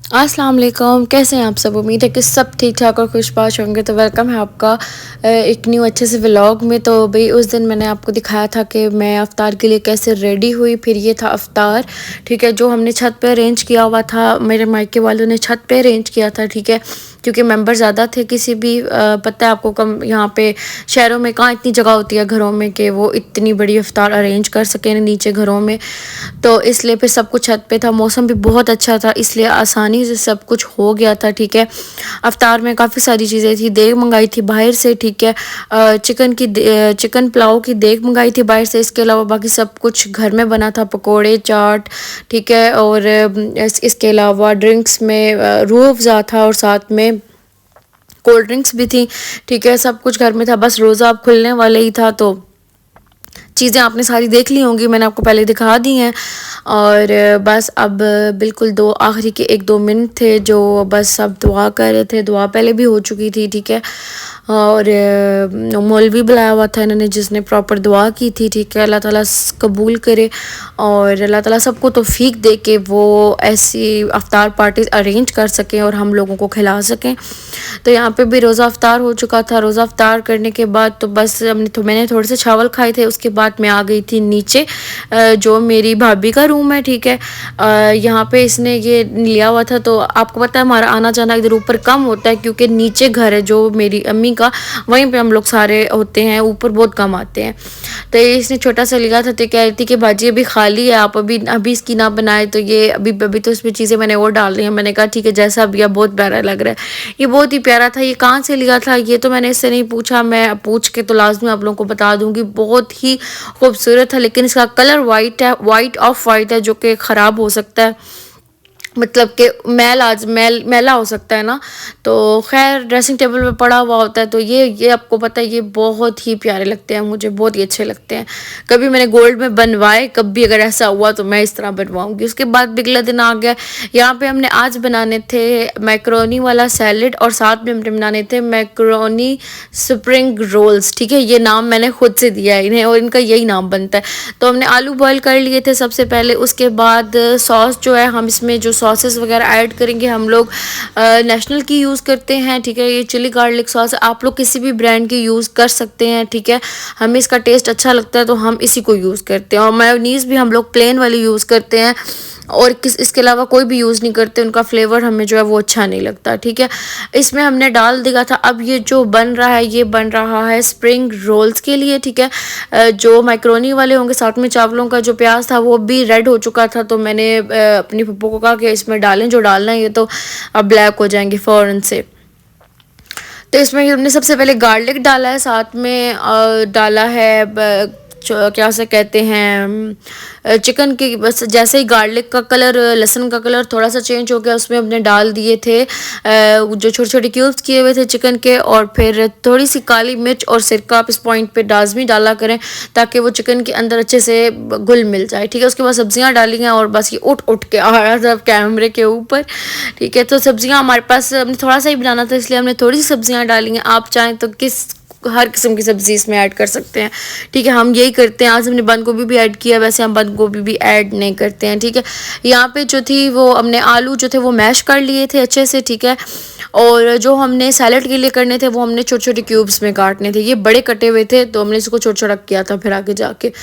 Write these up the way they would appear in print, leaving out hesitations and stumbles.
अस्सलाम वालेकुम, कैसे हैं आप सब। उम्मीद है कि सब ठीक ठाक और खुशबाश होंगे। तो वेलकम है आपका एक न्यू अच्छे से व्लॉग में। तो भाई उस दिन मैंने आपको दिखाया था कि मैं अफ्तार के लिए कैसे रेडी हुई। फिर ये था अफ्तार, ठीक है, जो हमने छत पे अरेंज किया हुआ था। मेरे मायके वालों ने छत पे अरेंज किया था, ठीक है, क्योंकि मेंबर ज़्यादा थे। किसी भी पता है आपको, कम यहाँ पे शहरों में कहाँ इतनी जगह होती है घरों में कि वो इतनी बड़ी अफ्तार अरेंज कर सकें नीचे घरों में। तो इसलिए फिर सब कुछ छत पे था। मौसम भी बहुत अच्छा था, इसलिए आसानी से सब कुछ हो गया था, ठीक है। अफ्तार में काफ़ी सारी चीज़ें थी। देग मंगाई थी बाहर से, ठीक है। चिकन पुलाव की देग मंगाई थी बाहर से। इसके अलावा बाकी सब कुछ घर में बना था, पकोड़े, चाट, ठीक है। और इसके अलावा ड्रिंक्स में रूह अफ़ज़ा था और साथ में कोल्ड ड्रिंक्स भी थी, ठीक है। सब कुछ घर में था, बस रोज़ा अब खुलने वाले ही था। तो चीज़ें आपने सारी देख ली होंगी, मैंने आपको पहले दिखा दी हैं। और बस अब बिल्कुल दो आखिरी के 1-2 मिनट थे जो बस अब दुआ कर रहे थे। दुआ पहले भी हो चुकी थी, ठीक है। और मौलवी बुलाया हुआ था इन्होंने जिसने प्रॉपर दुआ की थी, ठीक है। अल्लाह ताला कबूल करे और अल्लाह ताला सबको तौफीक दे के वो ऐसी अफ्तार पार्टीज अरेंज कर सकें और हम लोगों को खिला सकें। तो यहाँ पे भी रोज़ा अफ्तार हो चुका था। रोज़ा अफ्तार करने के बाद तो बस मैंने थोड़े से चावल खाए थे। उसके बाद मैं आ गई थी नीचे, जो मेरी भाभी का रूम है, ठीक है। यहाँ पे इसने ये लिया हुआ था। तो आपको पता है हमारा आना जाना इधर ऊपर कम होता है क्योंकि नीचे घर है जो मेरी अम्मी का, वहीं पे हम लोग सारे होते हैं, ऊपर बहुत कम आते हैं। तो ये इसने छोटा सा लिया था। तो कह रही थी कि भाजी अभी खाली है, आप अभी अभी इसकी ना बनाए। तो ये अभी तो इसमें चीज़ें मैंने और डाल रही हैं। मैंने कहा ठीक है, जैसा भी है बहुत प्यारा लग रहा है। ये बहुत ही प्यारा था। ये कहाँ से लिया था ये तो मैंने इससे नहीं पूछा, मैं पूछ के तो लाजमी आप लोगों को बता दूंगी। बहुत ही खूबसूरत था, लेकिन इसका कलर वाइट है, वाइट ऑफ वाइट है, जो कि ख़राब हो सकता है, मतलब कि मैला हो सकता है ना। तो खैर ड्रेसिंग टेबल पे पड़ा हुआ होता है। तो ये आपको पता है, ये बहुत ही प्यारे लगते हैं, मुझे बहुत ही अच्छे लगते हैं। कभी मैंने गोल्ड में बनवाए, कभी अगर ऐसा हुआ तो मैं इस तरह बनवाऊंगी। उसके बाद अगला दिन आ गया। यहाँ पे हमने आज बनाने थे मैक्रोनी वाला सैलेड और साथ में हमने बनाने थे मैक्रोनी स्प्रिंग रोल्स, ठीक है। ये नाम मैंने खुद से दिया है इन्हें और इनका यही नाम बनता है। तो हमने आलू बॉयल कर लिए थे सबसे पहले। उसके बाद सॉस जो है, हम इसमें जो सॉसेस वगैरह ऐड करेंगे, हम लोग नेशनल की यूज़ करते हैं, ठीक है। ये चिली गार्लिक सॉस आप लोग किसी भी ब्रांड की यूज़ कर सकते हैं, ठीक है। हमें इसका टेस्ट अच्छा लगता है तो हम इसी को यूज़ करते हैं। और मेयोनीज़ भी हम लोग प्लेन वाली यूज़ करते हैं और इसके अलावा कोई भी यूज़ नहीं करते। उनका फ्लेवर हमें जो है वो अच्छा नहीं लगता, ठीक है। इसमें हमने डाल दिया था। अब ये जो बन रहा है, ये बन रहा है स्प्रिंग रोल्स के लिए, ठीक है। जो मैक्रोनी वाले होंगे, साथ में चावलों का जो प्याज था वो भी रेड हो चुका था। तो मैंने अपनी पप्पू को कहा कि इसमें डालें जो डालना है, ये तो अब ब्लैक हो जाएंगे फ़ौरन से। तो इसमें हमने सबसे पहले गार्लिक डाला है, साथ में डाला है क्या से कहते हैं चिकन की। बस जैसे ही गार्लिक का कलर, लहसुन का कलर थोड़ा सा चेंज हो गया, उसमें हमने डाल दिए थे जो छोटे छोटे क्यूब्स किए हुए थे चिकन के। और फिर थोड़ी सी काली मिर्च और सिरका आप इस पॉइंट पे लाजमी डाला करें ताकि वो चिकन के अंदर अच्छे से घुल मिल जाए, ठीक है। उसके बाद सब्जियां डाली हैं और बस ये उठ उठ के आ रहा था कैमरे के ऊपर, ठीक है। तो सब्जियां हमारे पास, हमने थोड़ा सा ही बनाना था इसलिए हमने थोड़ी सी सब्जियां डाली हैं। आप चाहें तो हर किस्म की सब्ज़ी इसमें ऐड कर सकते हैं, ठीक है। हम यही करते हैं। आज हमने बंद गोभी भी ऐड किया, वैसे हम बंद गोभी भी ऐड नहीं करते हैं, ठीक है। यहाँ पे जो थी वो हमने आलू जो थे वो मैश कर लिए थे अच्छे से, ठीक है। और जो हमने सैलड के लिए करने थे वो हमने छोटे छोटे क्यूब्स में काटने थे। ये बड़े कटे हुए थे तो हमने इसको छोटा छोटा किया था। फिर आगे जाके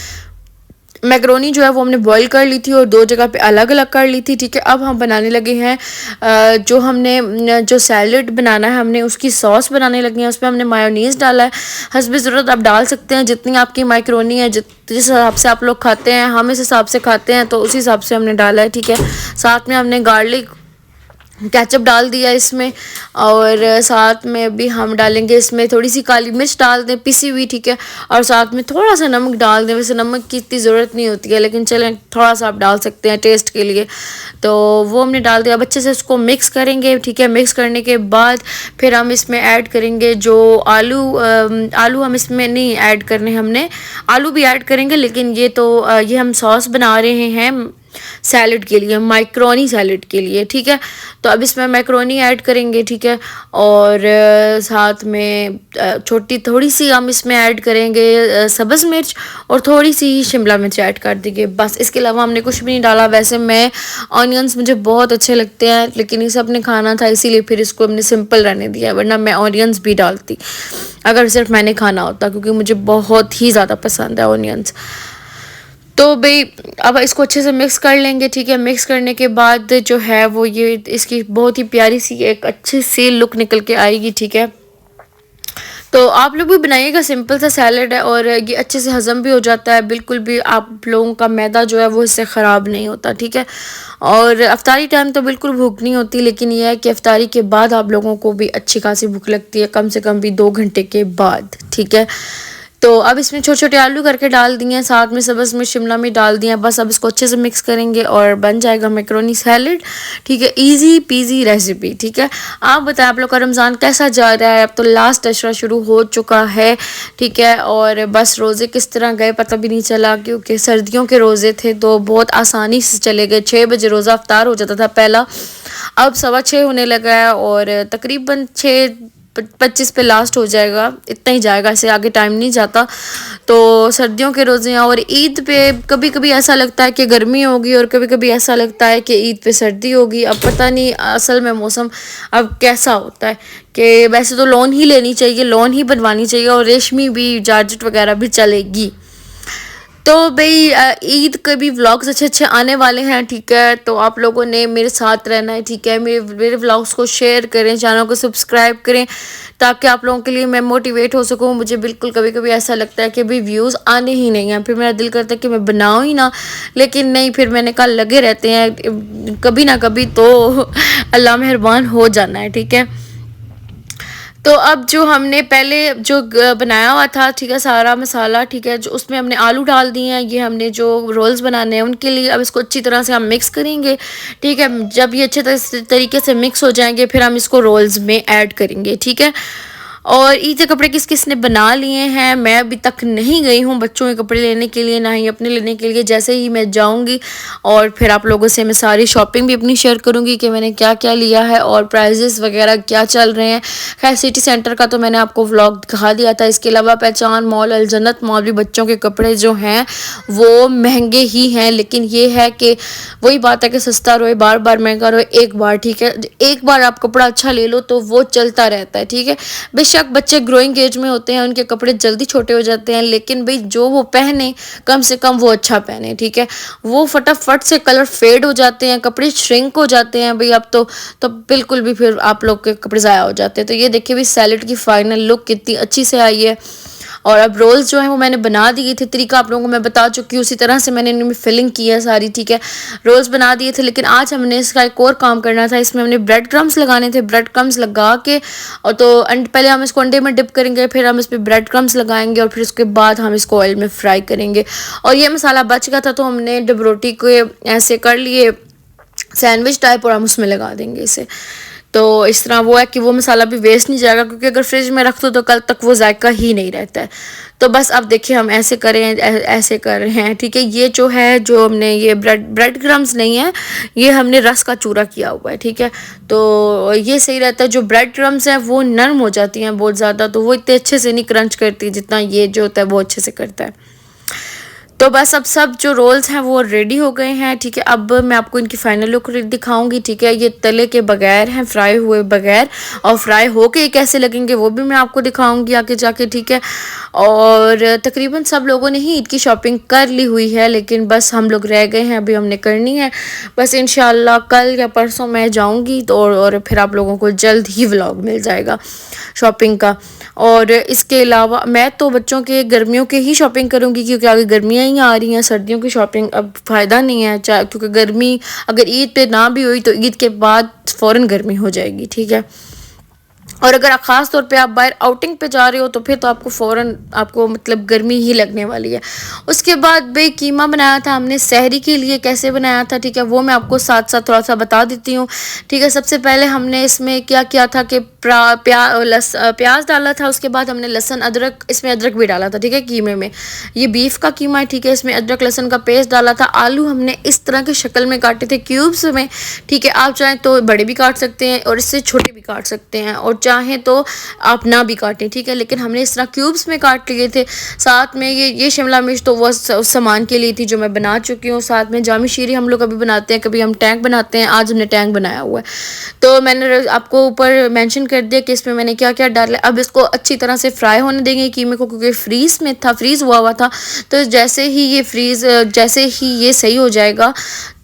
मैक्रोनी जो है वो हमने बॉईल कर ली थी और 2 जगह पे अलग अलग कर ली थी, ठीक है। अब हम बनाने लगे हैं जो हमने जो सैलड बनाना है, हमने उसकी सॉस बनाने लगे हैं। उसमें हमने मायोनीज़ डाला है, हस्बे ज़रूरत आप डाल सकते हैं जितनी आपकी मैक्रोनी है, जिस हिसाब से आप लोग खाते हैं। हम इस हिसाब से खाते हैं तो उसी हिसाब से हमने डाला है, ठीक है। साथ में हमने गार्लिक केचप डाल दिया इसमें। और साथ में भी हम डालेंगे इसमें थोड़ी सी काली मिर्च डाल दें पिसी हुई, ठीक है। और साथ में थोड़ा सा नमक डाल दें। वैसे नमक की इतनी ज़रूरत नहीं होती है, लेकिन चलें थोड़ा सा आप डाल सकते हैं टेस्ट के लिए। तो वो हमने डाल दिया। अब अच्छे से उसको मिक्स करेंगे, ठीक है। मिक्स करने के बाद फिर हम इसमें ऐड करेंगे जो आलू हम इसमें नहीं ऐड करने, हमने आलू भी ऐड करेंगे लेकिन ये हम सॉस बना रहे हैं सैलड के लिए, मैक्रोनी सैलड के लिए, ठीक है। तो अब इसमें मैक्रोनी ऐड करेंगे, ठीक है। और साथ में छोटी थोड़ी सी हम इसमें ऐड करेंगे सब्ज़ मिर्च, और थोड़ी सी शिमला मिर्च ऐड कर देंगे, बस। इसके अलावा हमने कुछ भी नहीं डाला। वैसे मैं ऑनियंस मुझे बहुत अच्छे लगते हैं, लेकिन इसे अपने खाना था इसीलिए फिर इसको हमने सिंपल रहने दिया, वरना मैं ऑनियंस भी डालती अगर सिर्फ मैंने खाना होता, क्योंकि मुझे बहुत ही ज़्यादा पसंद है ऑनियंस। तो भाई अब इसको अच्छे से मिक्स कर लेंगे, ठीक है। मिक्स करने के बाद जो है वो ये इसकी बहुत ही प्यारी सी एक अच्छी सी लुक निकल के आएगी, ठीक है। तो आप लोग भी बनाइएगा, सिंपल सा सैलड है और ये अच्छे से हज़म भी हो जाता है, बिल्कुल भी आप लोगों का मैदा जो है वो इससे ख़राब नहीं होता, ठीक है। और अफ्तारी टाइम तो बिल्कुल भूख नहीं होती, लेकिन यह है कि अफ्तारी के बाद आप लोगों को भी अच्छी खासी भूख लगती है, कम से कम भी 2 घंटे के बाद, ठीक है। तो अब इसमें छोटे छोटे आलू करके डाल दिए हैं, साथ में सब्ज़ में शिमला मिर्च डाल दिया। बस अब इसको अच्छे से मिक्स करेंगे और बन जाएगा मैक्रोनी सैलड, ठीक है। इजी पीजी रेसिपी, ठीक है। आप बताएं आप लोग का रमज़ान कैसा जा रहा है? अब तो लास्ट अशरा शुरू हो चुका है, ठीक है। और बस रोज़े किस तरह गए पता भी नहीं चला, क्योंकि सर्दियों के रोज़े थे तो बहुत आसानी से चले गए। 6 बजे रोज़ा अफ्तार हो जाता था पहला, अब 6:15 होने लगा है और तकरीबन 6:25 पे लास्ट हो जाएगा, इतना ही जाएगा, इससे आगे टाइम नहीं जाता। तो सर्दियों के रोज़े हैं और ईद पे कभी कभी ऐसा लगता है कि गर्मी होगी और कभी कभी ऐसा लगता है कि ईद पे सर्दी होगी। अब पता नहीं असल में मौसम अब कैसा होता है, कि वैसे तो लोन ही लेनी चाहिए, लोन ही बनवानी चाहिए और रेशमी भी जारजेट वगैरह भी चलेगी। तो भाई ईद के भी व्लॉग्स अच्छे अच्छे आने वाले हैं, ठीक है। तो आप लोगों ने मेरे साथ रहना है, ठीक है। मेरे व्लॉग्स को शेयर करें, चैनल को सब्सक्राइब करें, ताकि आप लोगों के लिए मैं मोटिवेट हो सकूं। मुझे बिल्कुल कभी कभी ऐसा लगता है कि भाई व्यूज़ आने ही नहीं हैं, फिर मेरा दिल करता है कि मैं बनाऊं ही ना, लेकिन नहीं, फिर मैंने कहा लगे रहते हैं, कभी ना कभी तो अल्लाह मेहरबान हो जाना है, ठीक है। तो अब जो हमने पहले जो बनाया हुआ था, ठीक है, सारा मसाला, ठीक है, जो उसमें हमने आलू डाल दिए हैं। ये हमने जो रोल्स बनाने हैं उनके लिए अब इसको अच्छी तरह से हम मिक्स करेंगे, ठीक है। जब ये अच्छे तरीके से मिक्स हो जाएंगे फिर हम इसको रोल्स में ऐड करेंगे, ठीक है। और ईद के कपड़े किस किस ने बना लिए हैं? मैं अभी तक नहीं गई हूँ बच्चों के कपड़े लेने के लिए, ना ही अपने लेने के लिए। जैसे ही मैं जाऊँगी और फिर आप लोगों से मैं सारी शॉपिंग भी अपनी शेयर करूँगी कि मैंने क्या क्या लिया है और प्राइजेस वगैरह क्या चल रहे हैं। खैर सिटी सेंटर का तो मैंने आपको व्लॉग दिखा दिया था। इसके अलावा पहचान मॉल, अल जन्नत मॉल भी बच्चों के कपड़े जो हैं वो महंगे ही हैं, लेकिन ये है कि वही बात है कि सस्ता रोए बार बार, महंगा रोए एक बार, ठीक है। एक बार आप कपड़ा अच्छा ले लो तो वो चलता रहता है, ठीक है। बेशक बच्चे ग्रोइंग एज में होते हैं, उनके कपड़े जल्दी छोटे हो जाते हैं, लेकिन भाई जो वो पहने कम से कम वो अच्छा पहने, ठीक है। वो फटाफट से कलर फेड हो जाते हैं, कपड़े श्रिंक हो जाते हैं भाई अब तो बिल्कुल भी फिर आप लोग के कपड़े ज़ाया हो जाते हैं। तो ये देखिए भी सैलेड की फाइनल लुक कितनी अच्छी से आई है। और अब रोल्स जो है वो मैंने बना दिए थे, तरीका आप लोगों को मैं बता चुकी हूँ, उसी तरह से मैंने इनमें फिलिंग की है सारी, ठीक है। रोल्स बना दिए थे, लेकिन आज हमने इसका एक और काम करना था। इसमें हमने ब्रेड क्रम्स लगाने थे, ब्रेड क्रम्स लगा के और तो पहले हम इसको अंडे में डिप करेंगे, फिर हम इस पर ब्रेड क्रम्स लगाएंगे और फिर उसके बाद हम इसको ऑयल में फ्राई करेंगे। और ये मसाला बच गया था तो हमने डब रोटी को ऐसे कर लिए सैंडविच टाइप और हम उसमें लगा देंगे इसे। तो इस तरह वो है कि वो मसाला भी वेस्ट नहीं जाएगा, क्योंकि अगर फ्रिज में रख दो तो कल तक वो जायका ही नहीं रहता है। तो बस अब देखिए हम ऐसे करें, ऐसे कर रहे हैं, ठीक है। ये जो है जो हमने ये ब्रेड क्रम्स नहीं है, ये हमने रस का चूरा किया हुआ है, ठीक है। तो ये सही रहता है। जो ब्रेड क्रम्स हैं वो नरम हो जाती हैं बहुत ज़्यादा, तो वो इतने अच्छे से नहीं क्रंच करती जितना ये जो होता है वो अच्छे से करता है। तो बस अब सब जो रोल्स हैं वो रेडी हो गए हैं, ठीक है। अब मैं आपको इनकी फाइनल लुक दिखाऊंगी, ठीक है। ये तले के बगैर हैं, फ्राई हुए बगैर, और फ्राई होके कैसे लगेंगे वो भी मैं आपको दिखाऊंगी आगे जाके, ठीक है। और तकरीबन सब लोगों ने ही ईद की शॉपिंग कर ली हुई है, लेकिन बस हम लोग रह गए हैं, अभी हमने करनी है। बस इंशाल्लाह कल या परसों मैं जाऊँगी तो और फिर आप लोगों को जल्द ही व्लॉग मिल जाएगा शॉपिंग का। और इसके अलावा मैं तो बच्चों के गर्मियों के ही शॉपिंग करूँगी, क्योंकि आगे गर्मियाँ ही आ रही हैं। सर्दियों की शॉपिंग अब फ़ायदा नहीं है, क्योंकि गर्मी अगर ईद पे ना भी हुई तो ईद के बाद फ़ौरन गर्मी हो जाएगी, ठीक है। और अगर ख़ास तौर पे आप बाहर आउटिंग पे जा रहे हो तो फिर तो आपको फ़ौरन आपको मतलब गर्मी ही लगने वाली है। उसके बाद भाई कीमा बनाया था हमने सहरी के लिए, कैसे बनाया था, ठीक है, वो मैं आपको साथ साथ थोड़ा सा बता देती हूँ, ठीक है। सबसे पहले हमने इसमें क्या किया था कि प्याज डाला था, उसके बाद हमने लहसुन अदरक, इसमें अदरक भी डाला था, ठीक है, कीमे में। ये बीफ का कीमा है, ठीक है, इसमें अदरक लहसुन का पेस्ट डाला था। आलू हमने इस तरह की शक्ल में काटे थे क्यूब्स में, ठीक है। आप चाहें तो बड़े भी काट सकते हैं और इससे छोटे भी काट सकते हैं, और चाहें तो आप ना भी काटें, ठीक है, लेकिन हमने इस तरह क्यूब्स में काट लिए थे। साथ में ये शिमला मिर्च तो वो उस सामान के लिए थी जो मैं बना चुकी हूँ। साथ में जामी शीरी हम लोग कभी बनाते हैं, कभी हम टैंक बनाते हैं। आज हमने टैंक बनाया हुआ है, तो मैंने आपको ऊपर मेंशन कर दिया कि इसमें मैंने क्या क्या डाला। अब इसको अच्छी तरह से फ्राई होने देंगे कीमे को, क्योंकि फ्रीज़ हुआ था। तो जैसे ही ये सही हो जाएगा,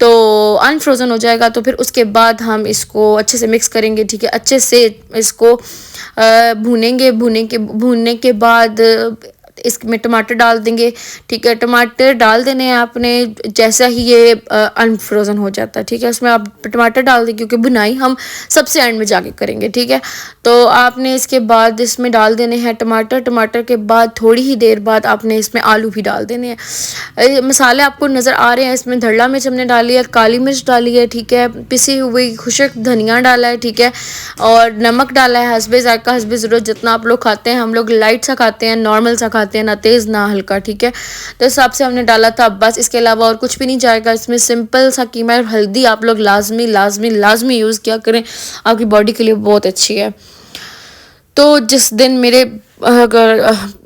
तो अनफ्रोज़न हो जाएगा, तो फिर उसके बाद हम इसको अच्छे से मिक्स करेंगे, ठीक है। अच्छे से इसको भूनने के बाद इसमें टमाटर डाल देंगे, ठीक है। टमाटर डाल देने हैं आपने जैसा ही ये अनफ्रोज़न हो जाता है, ठीक है। उसमें आप टमाटर डाल दें, क्योंकि बुनाई हम सबसे एंड में जाके करेंगे, ठीक है। तो आपने इसके बाद इसमें डाल देने हैं टमाटर के बाद थोड़ी ही देर बाद आपने इसमें आलू भी डाल देने हैं। मसाले आपको नज़र आ रहे हैं, इसमें धड़ला मिर्च हमने डाली है, काली मिर्च डाली है, ठीक है, पिसी हुई खुशक धनिया डाला है, ठीक है, और नमक डाला है हस्बे ज़ायका, हस्बे ज़रूरत, जितना आप लोग खाते हैं। हम लोग लाइट सा खाते हैं, नॉर्मल सा खाते हैं, ना तेज़ ना हल्का, ठीक है। तो इस हिसाब से हमने डाला था, बस इसके अलावा और कुछ भी नहीं जाएगा इसमें। सिंपल सा कीमा है। हल्दी आप लोग लाजमी यूज़ किया करें, आपकी बॉडी के लिए बहुत अच्छी है। तो जिस दिन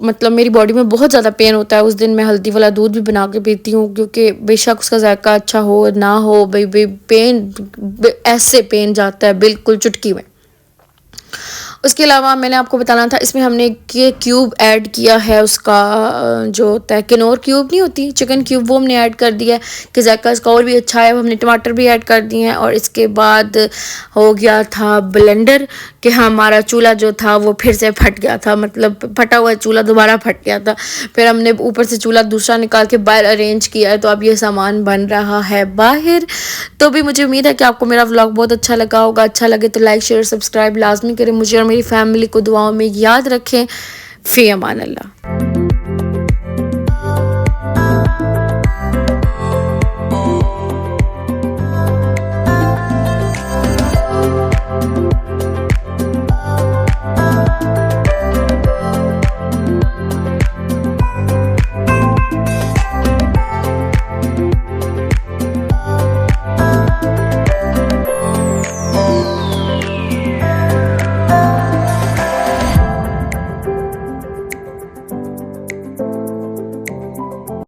मतलब मेरी बॉडी में बहुत ज़्यादा पेन होता है, उस दिन मैं हल्दी वाला दूध भी बना के पीती हूँ, क्योंकि बेशक उसका जायका अच्छा हो ना हो, ऐसे पेन जाता है बिल्कुल चुटकी में। उसके अलावा मैंने आपको बताना था, इसमें हमने ये क्यूब ऐड किया है, उसका जो होता है किनोर क्यूब नहीं होती, चिकन क्यूब, वो हमने ऐड कर दिया है कि जायका इसका और भी अच्छा है। हमने टमाटर भी ऐड कर दिए हैं, और इसके बाद हो गया था ब्लेंडर कि हमारा चूल्हा जो था वो फिर से फट गया था, मतलब फटा हुआ चूल्हा दोबारा फट गया था। फिर हमने ऊपर से चूल्हा दूसरा निकाल के बाहर अरेंज किया है, तो अब ये सामान बन रहा है बाहर। तो भी मुझे उम्मीद है कि आपको मेरा व्लॉग बहुत अच्छा लगा होगा। अच्छा लगे तो लाइक शेयर सब्सक्राइब लाजमी करें। मुझे और मेरी फैमिली को दुआओं में याद रखें। फ़ी अमान अल्लाह।